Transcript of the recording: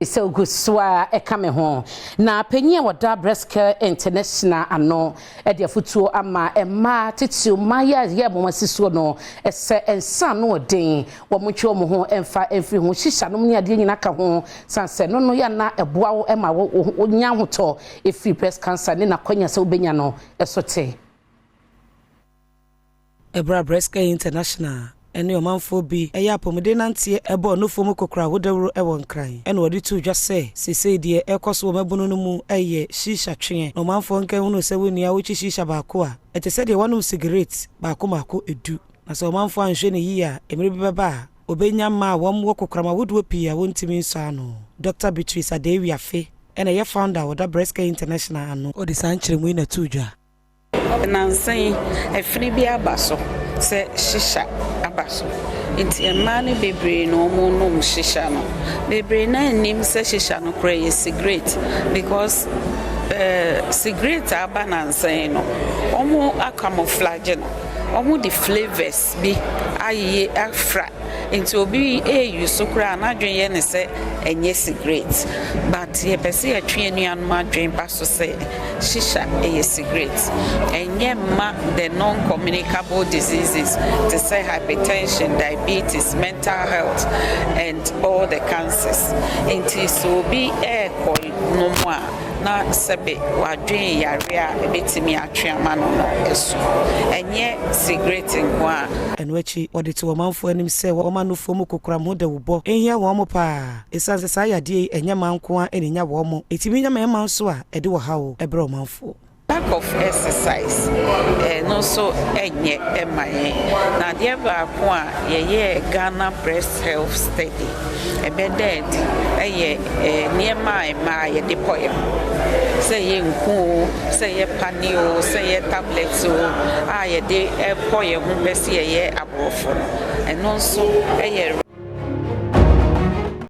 So good swa e kame ho na panyi wada breast care international ano e de futuo ama emma titiu maya ye momasiso no ese ensa no odin wo motwe mo ho emfa efri ho shisha no ne ade nyina ka ho sanse no ya na eboa wo ema wo nya hoto efri breast cancer ne na kwanya se obenya no esote Ebra breast care international ene omanfo bi eya apomde nantie ebo no fom kokora wodawro ewo nkran ene wodi tu dwa se de ekoso mabunu no mu eye shisha twen omanfo nkan hunu se woni a wochi shisha baako a ete se de wonu cigarette baako edu na se omanfo anhwe ne yi a emre bi beba obenya ma wom wo kokora ma wodu opi a wontimi nso ano Dr. Beatrice Adewi Afe ene ye founder woda breast care international ano odi sankyeremu na tu dwa nansen efri bi abaso se shisha abaso inti emane bebre no mo no shisha no bebre na nim se shisha no kray cigarette because cigarette aba nansen no omo camouflage no omo the flavors bi aye afra into obi use kra na dwen ye ne se enye cigarette but ye pese atwe anuan ma dwen pa so se shisha cigarette enye ma the non communicable diseases to say hypertension, diabetes, mental health and all the cancers into so be no more na sebe wadwen yare a ebetimi atwe amano no eso enye cigarette nkwa enwechi oditi womanfo anim se womanu fom kokora mu da wubo ehia wo pa esanse sa yade enye manko a enya wo etimi nya ma so a ede wo hawo ebre womanfo lack of exercise no so enye emaye na de ba ko a ye Ghana breast health study ebeded eye niema ema ye de poem say ye nku say ye panio say ye tablets a ye de poem ho pese ye abrofo and also eye